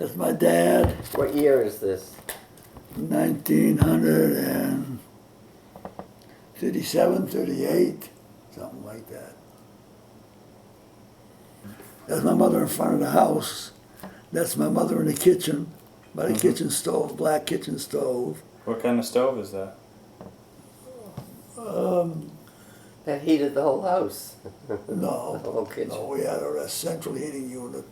That's my dad. What year is this? 1937, 38, something like that. That's my mother in front of the house. That's my mother in the kitchen, by the kitchen stove, black kitchen stove. What kind of stove is that? That heated the whole house. No, The whole kitchen. no, we had a central heating unit.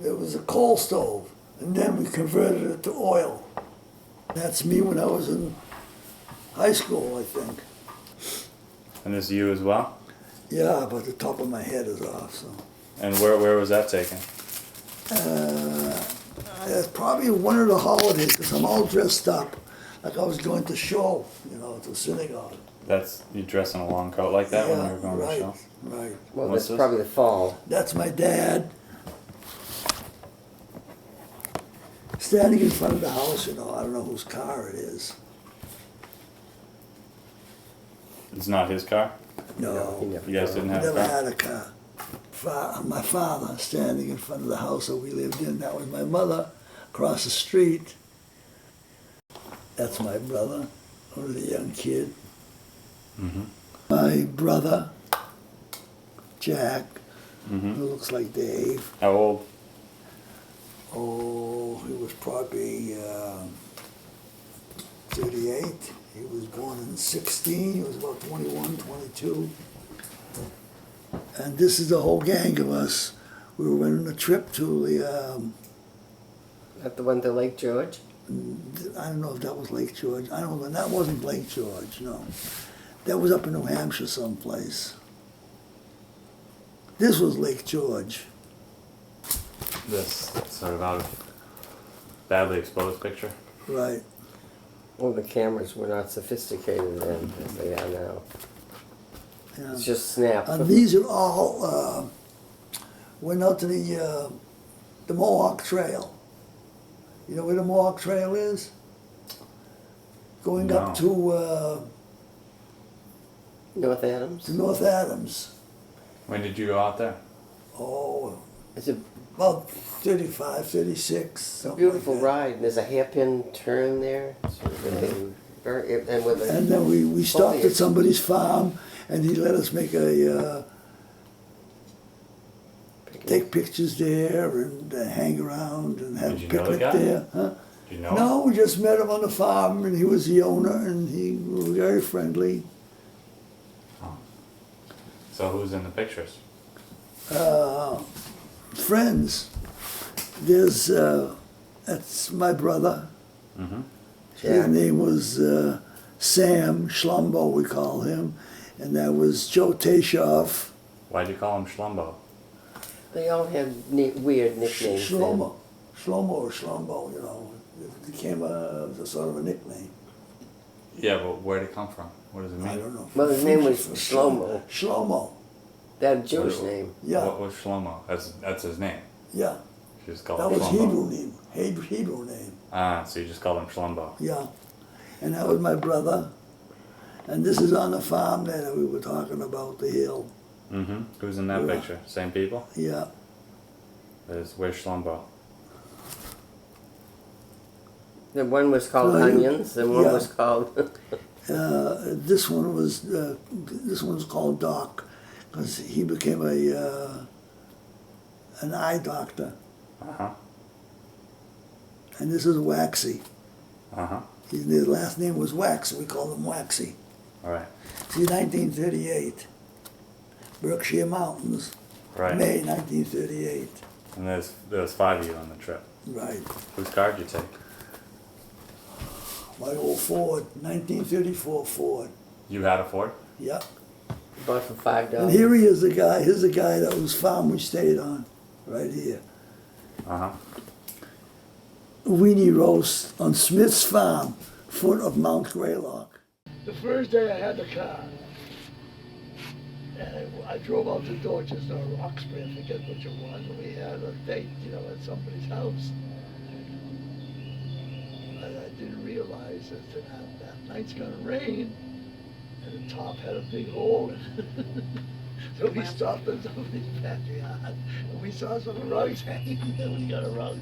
There was a coal stove, and then we converted it to oil. That's me when I was in high school, I think. And this is you as well? Yeah, but the top of my head is off, so. And where was that taken? It's probably one of the holidays, because I'm all dressed up, like I was going to show, to synagogue. That's you dress in a long coat like that when you were going right, to show? right. Well, What's that's this? probably the fall. That's my dad. Standing in front of the house, I don't know whose car it is. It's not his car? No, He never You guys didn't have a never car? had a car. My father standing in front of the house that we lived in, that was my mother, across the street. That's my brother, when I was a young kid. My brother, Jack, who looks like Dave. How old? Oh, he was probably 38. He was born in 16. He was about 21, 22. And this is the whole gang of us. We were on a trip to the, Not the one to Lake George? I don't know if that was Lake George. I don't know. That wasn't Lake George, no. That was up in New Hampshire someplace. This was Lake George. This sort of out of badly exposed picture. Right. Well, the cameras were not sophisticated then as they are now. Yeah. It's just snap. And these are all, went out to the Mohawk Trail. You know where the Mohawk Trail is? Going up to North Adams? North Adams. When did you go out there? Oh, It's a about 35, 36. something beautiful like that. ride. And there's a hairpin turn there. It's really very, and with a, And then we stopped at foliage. somebody's farm, and he let us make take pictures there and hang around and have Did a you know the picnic guy? there. Huh? Do you know? No, we just met him on the farm, and he was the owner, and he was very friendly. So who's in the pictures? Friends. There's that's my brother. His Jack. name was Sam Schlumbo, we call him, and that was Joe Tashoff. Why'd you call him Schlumbo? They all have weird nicknames. then. Shlomo or Schlumbo, it became a sort of a nickname. Yeah, but where'd it come from? What does it mean? I don't know. Well, his name was Shlomo. Shlomo, That Jewish What- name. yeah, What was Shlomo? That's his name. yeah. You just called That him was Shlomo. Hebrew name, Ah, so you just called him Schlumbo. yeah. And that was my brother. And this is on the farm there that we were talking about, the hill, Mm-hmm. Who's in that Yeah. picture? Same people? yeah. Where's Schlumbo? The one was called Well, Onions, and one yeah. was called. This one was called Doc, because he became an eye doctor. Uh-huh. And this is Waxy. Uh-huh. His last name was Wax, we called him Waxy. All right. See, 1938, Berkshire Mountains, Right. May 1938. And there was 5 of you on the trip. Right. Whose car did you take? My old Ford, 1934 Ford. You had a Ford? Yeah. Bought for $5. And here he is, the guy. Here's the guy that whose farm we stayed on, right here. Uh-huh. Weenie roast on Smith's farm, foot of Mount Greylock. The first day I had the car, and I drove out to Dorchester or Roxbury, I forget which it was, and we had a date, at somebody's house. And I didn't realize that night's gonna rain, and the top had a big hole in it. So we stopped at somebody's backyard, and we saw some rugs hanging there. We got a rug,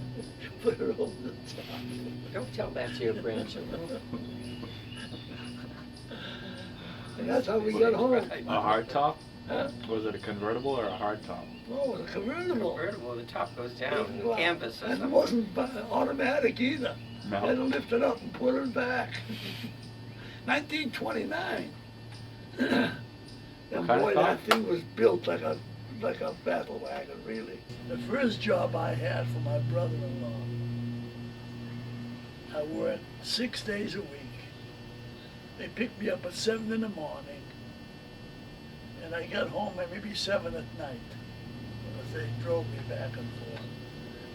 put her over the top. Don't tell that to your grandchildren. And that's how we got home. A hard top? Huh? Was it a convertible or a hard top? Oh, it was a convertible. Convertible, the top goes down, the canvas. And it wasn't automatic either. No. Had to lift it up and put it back. 1929. And What kind boy, of that car? thing was built like a battle wagon, really. The first job I had for my brother-in-law, I worked 6 days a week. They picked me up at 7 in the morning, and I got home at maybe 7 at night, because they drove me back and forth.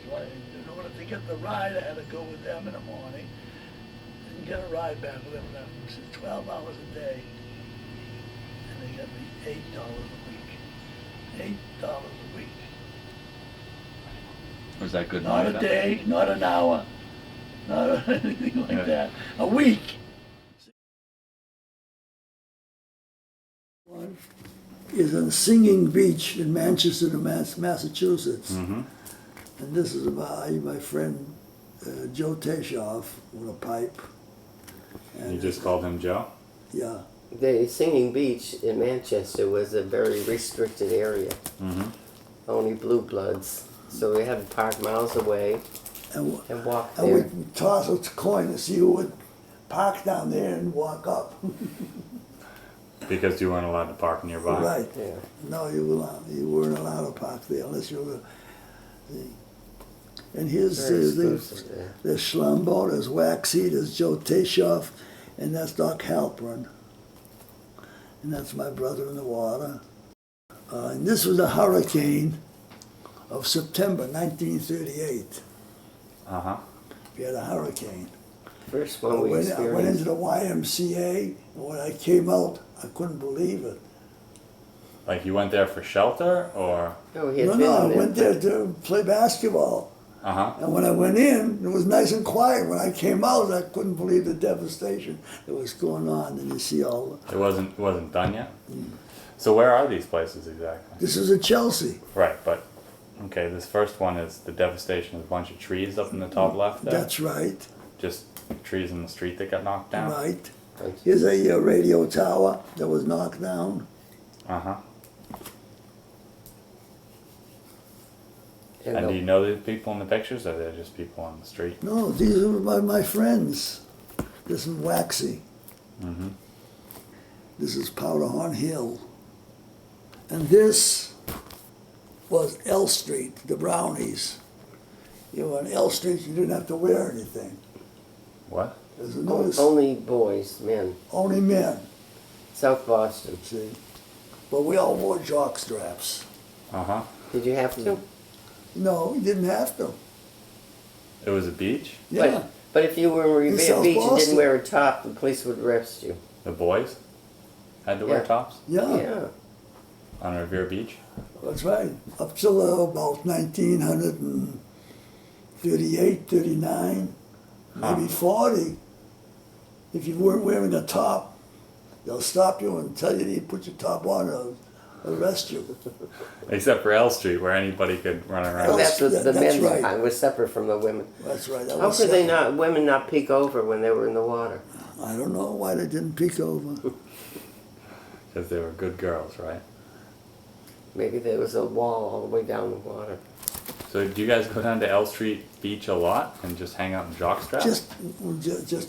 So in order to get the ride, I had to go with them in the morning and get a ride back with them. It was 12 hours a day, and they got me $8 a week. $8 a week. Was that good Not money a then? day, not an hour, not anything like Yeah. that. A week. One is on Singing Beach in Manchester, Massachusetts. Mm-hmm. And this is about my friend Joe Tashoff with a pipe. You just called him Joe? Yeah. The Singing Beach in Manchester was a very restricted area. Mm-hmm. Only blue bloods. So we had to park miles away And, and walk and there. we toss a coin to see who would park down there and walk up. Because you weren't allowed to park nearby? Right. Yeah. No, you weren't allowed to park there unless you were. And here's Very the exclusive there. there's Schlumbo, there's Waxy, there's Joe Tashoff, and that's Doc Halpern. And that's my brother in the water. And this was a hurricane of September 1938. Uh-huh. We had a hurricane. First I one we went into experienced. the YMCA, and when I came out, I couldn't believe it. Like you went there for shelter or? Oh, he had No, been no, I there. went there to play basketball. Uh-huh. And when I went in, it was nice and quiet. When I came out, I couldn't believe the devastation that was going on. And you see all It wasn't done yet? So where are these places exactly? this is in Chelsea. Right, but okay, this first one is the devastation of a bunch of trees up in the top left there. That's right, Just trees in the street that got knocked down. right. Thank you. Here's a radio tower that was knocked down. Uh-huh. And And the- do you know the people in the pictures, or they're just people on the street? No, these are my friends. This is Waxy. Mm-hmm. This is Powderhorn Hill. And this was L Street, the Brownies. You were on L Street, you didn't have to wear anything. What? There's a notice, Only boys, men. only men, South Boston. see. But we all wore jock straps. Uh-huh. Did you have to? No, you didn't have to. It was a beach? Yeah, But if you were in In Revere South Beach and Boston. didn't wear a top, the police would arrest you. The boys had to wear Yeah. tops yeah, Yeah. on Revere Beach? that's right. Up till about 1938, 39, maybe Huh. 40. If you weren't wearing a top, they'll stop you and tell you to put your top on or arrest you. Except for L Street, where anybody could run And around. Well, that's what the that's men's right. time was separate from the women. That's right. that How was could they separate. women not peek over when they were in the water? I don't know why they didn't peek over. Because they were good girls, right? Maybe there was a wall all the way down the water. So do you guys go down to L Street Beach a lot and just hang out in jock straps? Just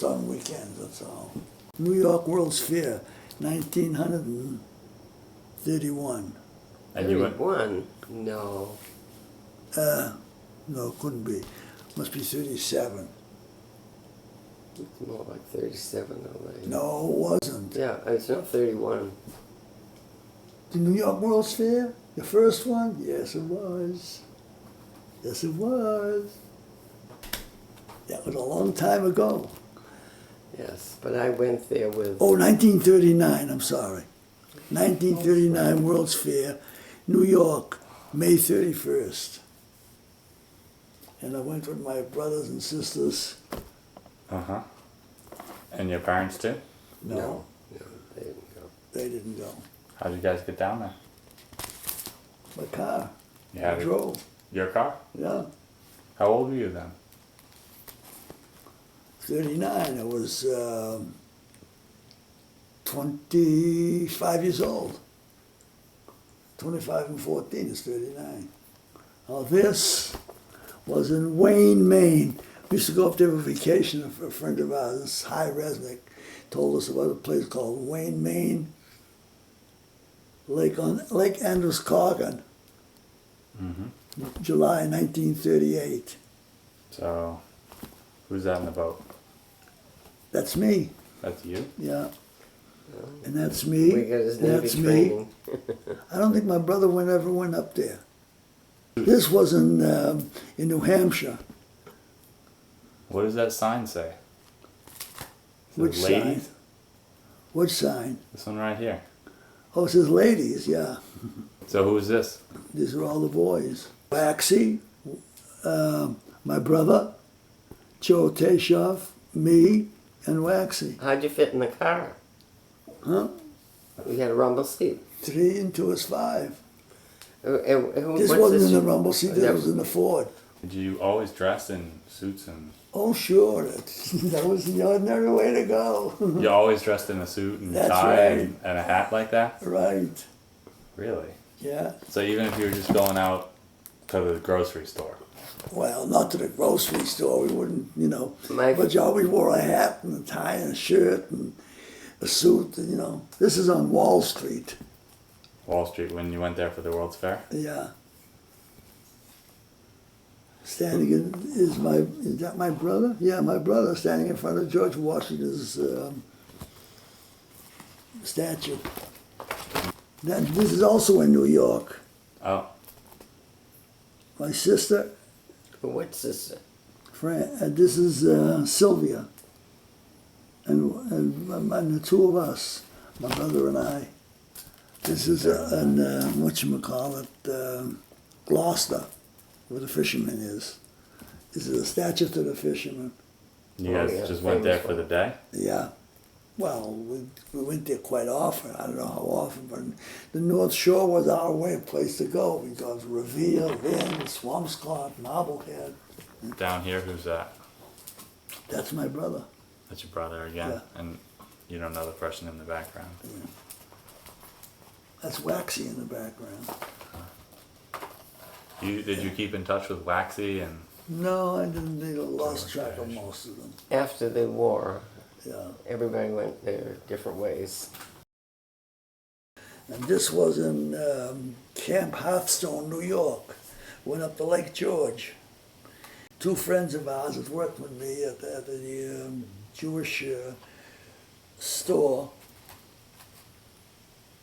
on weekends, that's all. New York World's Fair, 1931. And you went, 31? No. No, it couldn't be. Must be 37. It's more like 37 or later. No, it wasn't. Yeah, it's not 31. The New York World's Fair, the first one? Yes, it was. Yes, it was. That was a long time ago. Yes, but I went there with... Oh, 1939, I'm sorry. 1939 World's Fair, New York, May 31st. And I went with my brothers and sisters. uh-huh. And your parents too? No, No, they didn't go. they didn't go. How'd you guys get down there? My car. You I had it, drove. your car? Yeah. How old were you then? 39. I was 25 years old. 25 and 14 is 39. Now this was in Wayne, Maine. We used to go up there for vacation. A friend of ours, Hy Resnick, told us about a place called Wayne, Maine. Lake Androscoggin, July 1938. So, who's that in the boat? That's me, That's you? yeah. And that's me. We got his and Navy that's me. training. I don't think my brother ever went up there. This was in New Hampshire. What does that sign say? It Which says ladies? sign? Which sign? This one right here. Oh, it says ladies, yeah. So who's this? These are all the boys. Waxy, my brother, Joe Tashoff, me, and Waxy. How'd you fit in the car? Huh? You had a rumble seat. 3 and 2 is 5. This What's wasn't in the you- rumble seat, that was in the Ford. Did you always dress in suits and Oh, sure, that was the ordinary way to go. you always dressed in a suit and That's tie right. and a hat like that? Right, Really? yeah. So even if you were just going out to the grocery store, Well, not to the grocery store, we wouldn't, My- but you always wore a hat and a tie and a shirt and a suit, This is on Wall Street, Wall Street, when you went there for the World's Fair? yeah. Standing is that my brother? Yeah, my brother standing in front of George Washington's statue. This is also in New York. Oh, My sister, What's this? this is Sylvia, and the two of us, my brother and I. This is Gloucester, where the fisherman is. This is a statue to the fisherman. you Oh, guys yeah, just went there famous for the day? Yeah. Well, we went there quite often. I don't know how often, but the North Shore was our place to go because Revere, Lynn, Swampscott, Marblehead. Down here, who's that? That's my brother. That's your brother again? Yeah. And you don't know the person in the background? That's Waxy in the background. Did you keep in touch with Waxy and No, I didn't. They lost track of most of them. After the war, Yeah. everybody went their different ways. And this was in Camp Hearthstone, New York. Went up to Lake George. Two friends of ours that worked with me at the Jewish store.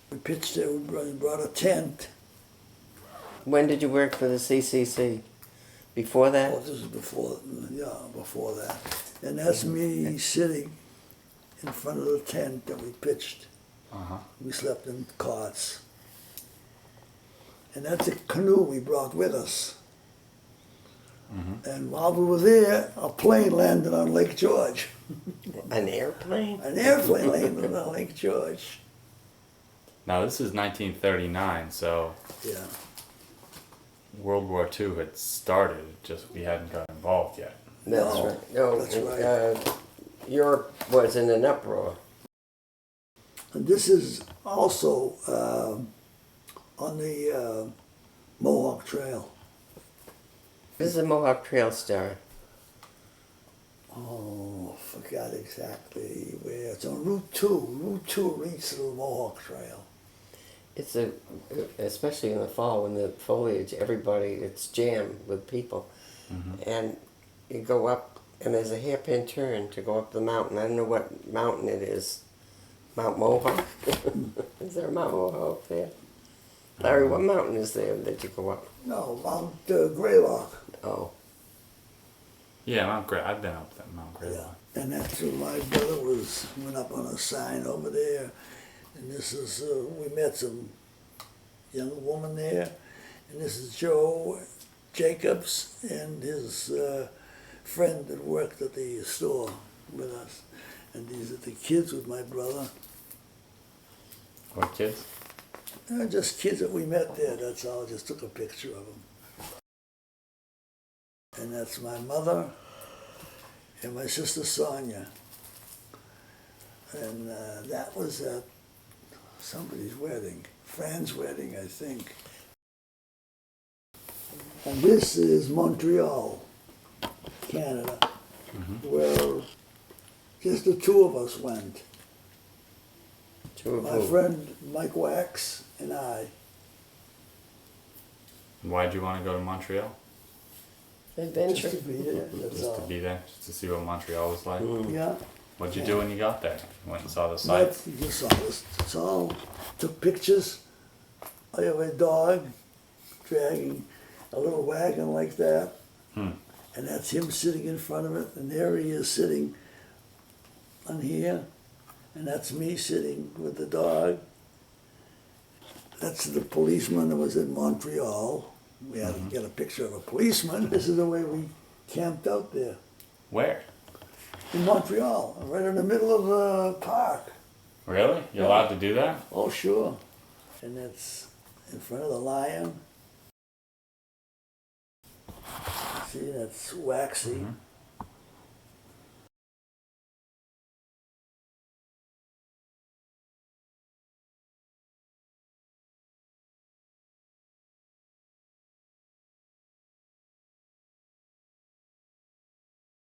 We pitched it, we brought a tent. When did you work for the CCC? Before that? Oh, this is before that. And that's me sitting in front of the tent that we pitched. We slept in cots. And that's a canoe we brought with us. And while we were there, a plane landed on Lake George. An airplane? An airplane landed on Lake George. now this is 1939, so Yeah. World War II had started, just we hadn't got involved yet. That's No, right. No, that's right. Europe was in an uproar. And this is also on the Mohawk Trail. This is a Mohawk Trail star. Oh, forgot exactly where. It's on Route 2. Route 2 leads to the Mohawk Trail. It's especially in the fall when the foliage, it's jammed with people. And you go up, and there's a hairpin turn to go up the mountain. I don't know what mountain it is. Mount Mohawk? Is there a Mount Mohawk there? Larry, what mountain is there that you go up? No, Mount Greylock. Oh, Yeah, Mount Grey. I've been up that Mount Grey. Yeah. And that's where my brother went up on a sign over there. And this is, we met some young woman there. And this is Joe Jacobs and his friend that worked at the store with us. And these are the kids with my brother. What kids? They're just kids that we met there, that's all. Just took a picture of them. And that's my mother and my sister Sonia. And that was at somebody's wedding, Fran's wedding, I think. And this is Montreal, Canada, where just the two of us went. Two of My who? friend Mike Wax and I. Why'd you want to go to Montreal? Adventure. Just to be there, that's Just to all. be there, just to see what Montreal was like. Yeah. What'd you do when you got there? You went and saw the sights. But you saw this, it's all, took pictures. I have a dog dragging a little wagon like that. Hmm. And that's him sitting in front of it, and there he is sitting on here. And that's me sitting with the dog. That's the policeman that was in Montreal. We had to get a picture of a policeman. This is the way we camped out there. Where? In Montreal, right in the middle of the park. Really? You're allowed to do that? Oh, sure. And it's in front of the lion. See, that's Waxy.